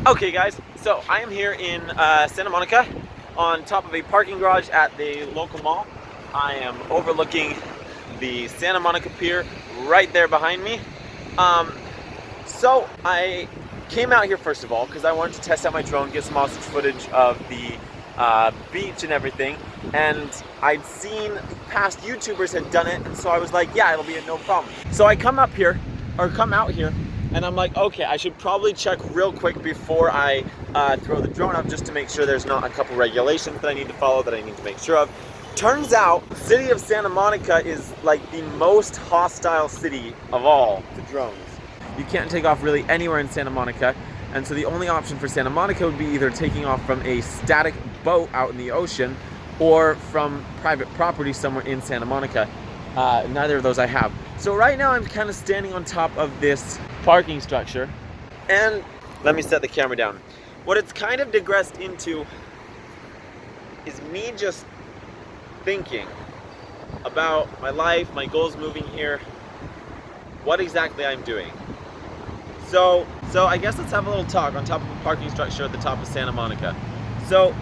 Okay guys, so I am here in Santa Monica on top of a parking garage at the local mall. I am overlooking the Santa Monica Pier right there behind me. So I came out here first of all because I wanted to test out my drone, get some awesome footage of the beach and everything, and I'd seen past YouTubers had done it, and so I was like, yeah, it'll be a no problem. So I come out here, and I'm like, okay, I should probably check real quick before I throw the drone up, just to make sure there's not a couple regulations that I need to follow, that I need to make sure of. Turns out, the city of Santa Monica is like the most hostile city of all to drones. You can't take off really anywhere in Santa Monica, and so the only option for Santa Monica would be either taking off from a static boat out in the ocean or from private property somewhere in Santa Monica. Neither of those I have. So right now I'm kind of standing on top of this parking structure, and let me set the camera down. What it's kind of digressed into is me just thinking about my life, my goals moving here, what exactly I'm doing. So I guess let's have a little talk on top of a parking structure at the top of Santa Monica. So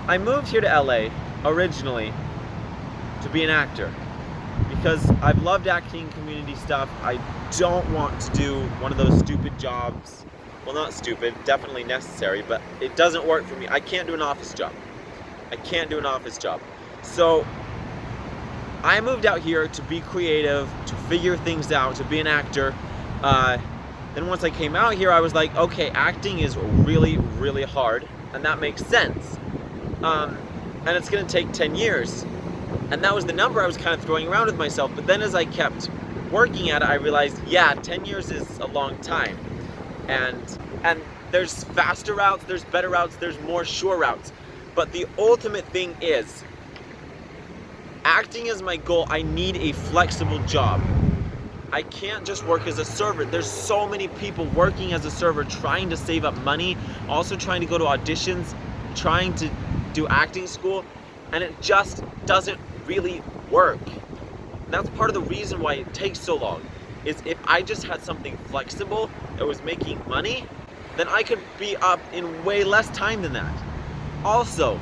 I moved here to LA originally to be an actor because I've loved acting, community stuff. I don't want to do one of those stupid jobs. Well, not stupid, definitely necessary, but it doesn't work for me. I can't do an office job. So I moved out here to be creative, to figure things out, to be an actor. Then once I came out here, I was like, okay, acting is really, really hard, and that makes sense. And it's gonna take 10 years. And that was the number I was kind of throwing around with myself. But then as I kept working at it, I realized, yeah, 10 years is a long time. And there's faster routes, there's better routes, there's more sure routes. But the ultimate thing is, acting is my goal. I need a flexible job. I can't just work as a server. There's so many people working as a server, trying to save up money, also trying to go to auditions, trying to do acting school, and it just doesn't really work. And that's part of the reason why it takes so long, is if I just had something flexible that was making money, then I could be up in way less time than that. Also,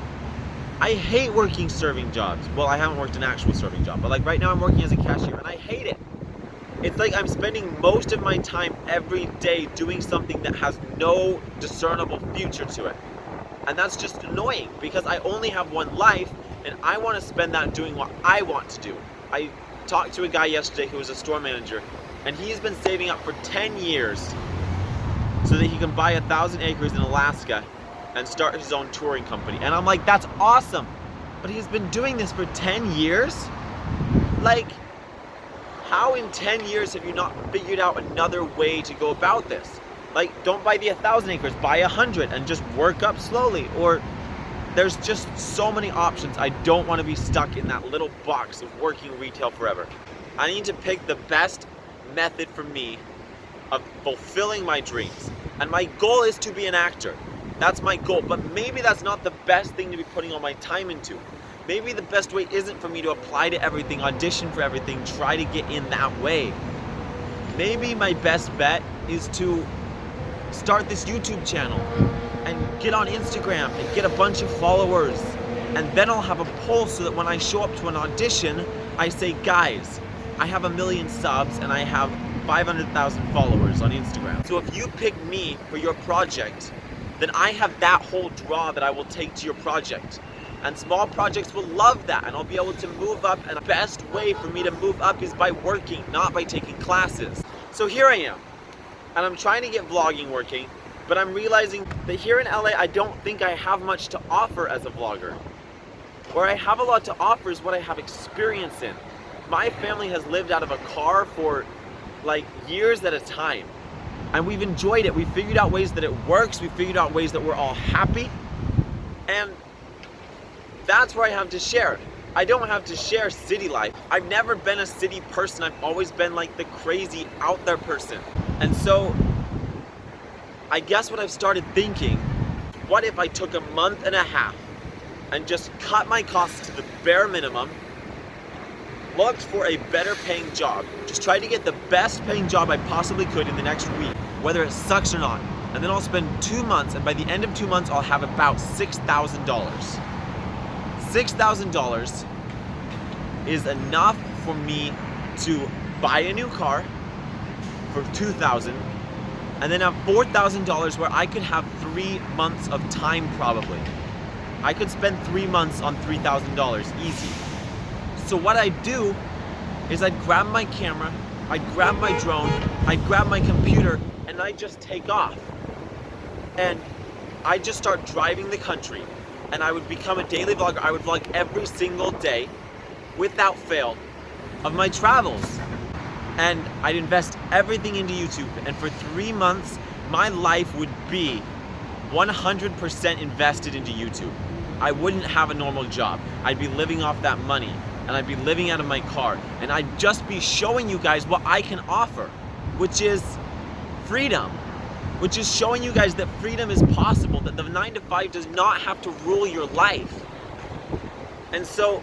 I hate working serving jobs. Well, I haven't worked an actual serving job, but like right now I'm working as a cashier and I hate it. It's like I'm spending most of my time every day doing something that has no discernible future to it. And that's just annoying because I only have one life and I want to spend that doing what I want to do. I talked to a guy yesterday who was a store manager, and he's been saving up for 10 years so that he can buy 1,000 acres in Alaska and start his own touring company. And I'm like, that's awesome. But he's been doing this for 10 years? Like, how in 10 years have you not figured out another way to go about this? Like, don't buy the 1,000 acres, buy 100 and just work up slowly. Or there's just so many options. I don't want to be stuck in that little box of working retail forever. I need to pick the best method for me of fulfilling my dreams. And my goal is to be an actor. That's my goal, but maybe that's not the best thing to be putting all my time into. Maybe the best way isn't for me to apply to everything, audition for everything, try to get in that way. Maybe my best bet is to start this YouTube channel and get on Instagram and get a bunch of followers. And then I'll have a poll so that when I show up to an audition, I say, guys, I have 1 million subs and I have 500,000 followers on Instagram. So if you pick me for your project, then I have that whole draw that I will take to your project. And small projects will love that, and I'll be able to move up, and the best way for me to move up is by working, not by taking classes. So here I am, and I'm trying to get vlogging working, but I'm realizing that here in LA, I don't think I have much to offer as a vlogger. Where I have a lot to offer is what I have experience in. My family has lived out of a car for like years at a time, and we've enjoyed it. We figured out ways that it works. We figured out ways that we're all happy, and that's where I have to share. I don't have to share city life. I've never been a city person. I've always been like the crazy out there person. And so I guess what I've started thinking, what if I took a month and a half and just cut my costs to the bare minimum, looked for a better paying job, just tried to get the best paying job I possibly could in the next week, whether it sucks or not. and then I'll spend 2 months, and by the end of 2 months, I'll have about $6,000. $6,000 is enough for me to buy a new car for $2,000, and then have $4,000 where I could have 3 months of time probably. I could spend 3 months on $3,000 easy. So what I'd do is I'd grab my camera, I'd grab my drone, I'd grab my computer, and I'd just take off. And I'd just start driving the country, and I would become a daily vlogger. I would vlog every single day, without fail, of my travels. And I'd invest everything into YouTube, and for 3 months, my life would be 100% invested into YouTube. I wouldn't have a normal job. I'd be living off that money, and I'd be living out of my car, and I'd just be showing you guys what I can offer, which is freedom, which is showing you guys that freedom is possible, that the 9 to 5 does not have to rule your life. And so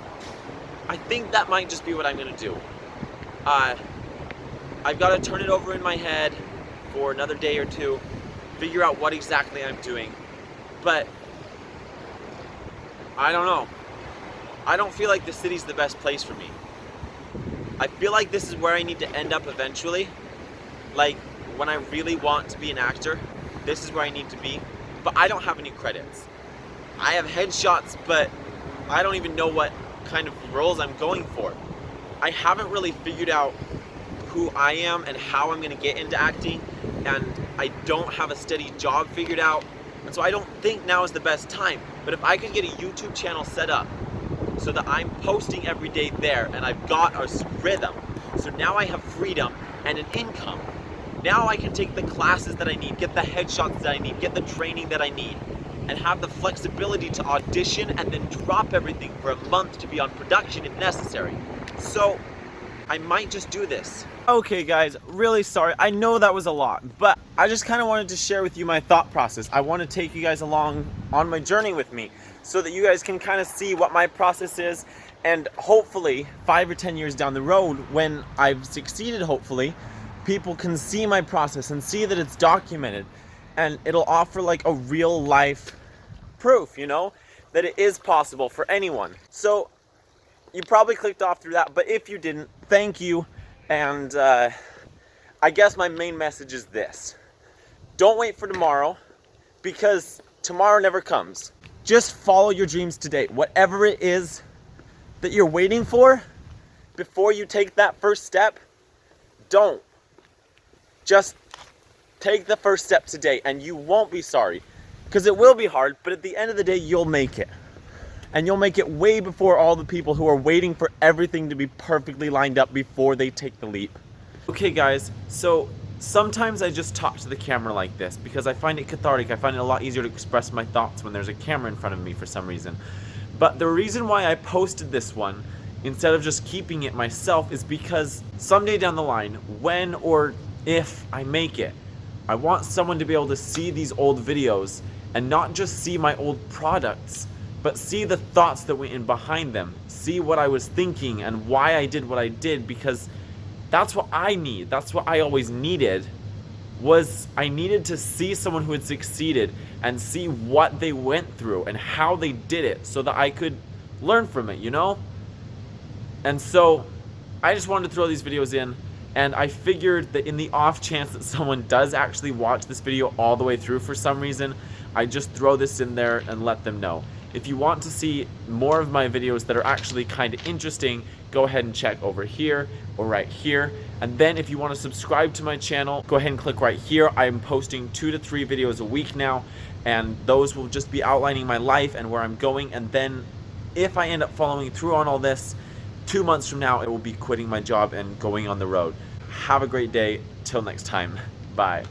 I think that might just be what I'm gonna do. I've got to turn it over in my head for another day or two, figure out what exactly I'm doing, but I don't know. I don't feel like the city's the best place for me. I feel like this is where I need to end up eventually. Like, when I really want to be an actor, this is where I need to be. But I don't have any credits. I have headshots, but I don't even know what kind of roles I'm going for. I haven't really figured out who I am and how I'm gonna get into acting, and I don't have a steady job figured out, and so I don't think now is the best time. But if I could get a YouTube channel set up so that I'm posting every day there, and I've got a rhythm, so now I have freedom and an income. Now I can take the classes that I need, get the headshots that I need, get the training that I need, and have the flexibility to audition and then drop everything for a month to be on production if necessary. So I might just do this. Okay guys, really sorry. I know that was a lot, but I just kind of wanted to share with you my thought process. I want to take you guys along on my journey with me so that you guys can kind of see what my process is, and hopefully 5 or 10 years down the road, when I've succeeded, hopefully, people can see my process and see that it's documented, and it'll offer like a real life proof, you know, that it is possible for anyone. So you probably clicked off through that, but if you didn't, thank you. And I guess my main message is this: don't wait for tomorrow, because tomorrow never comes. Just follow your dreams today. Whatever it is that you're waiting for, before you take that first step, don't. Just take the first step today, and you won't be sorry, because it will be hard, but at the end of the day, you'll make it. And you'll make it way before all the people who are waiting for everything to be perfectly lined up before they take the leap. Okay guys, so sometimes I just talk to the camera like this because I find it cathartic. I find it a lot easier to express my thoughts when there's a camera in front of me for some reason. But the reason why I posted this one instead of just keeping it myself is because someday down the line, when or if I make it, I want someone to be able to see these old videos and not just see my old products, but see the thoughts that went in behind them, see what I was thinking and why I did what I did, because that's what I need. That's what I always needed, was I needed to see someone who had succeeded and see what they went through and how they did it so that I could learn from it, you know? And so I just wanted to throw these videos in, and I figured that in the off chance that someone does actually watch this video all the way through for some reason, I just throw this in there and let them know. If you want to see more of my videos that are actually kind of interesting, go ahead and check over here or right here. And then if you want to subscribe to my channel, go ahead and click right here. I'm posting 2 to 3 videos a week now, and those will just be outlining my life and where I'm going. And then if I end up following through on all this, 2 months from now, it will be quitting my job and going on the road. Have a great day. Till next time. Bye.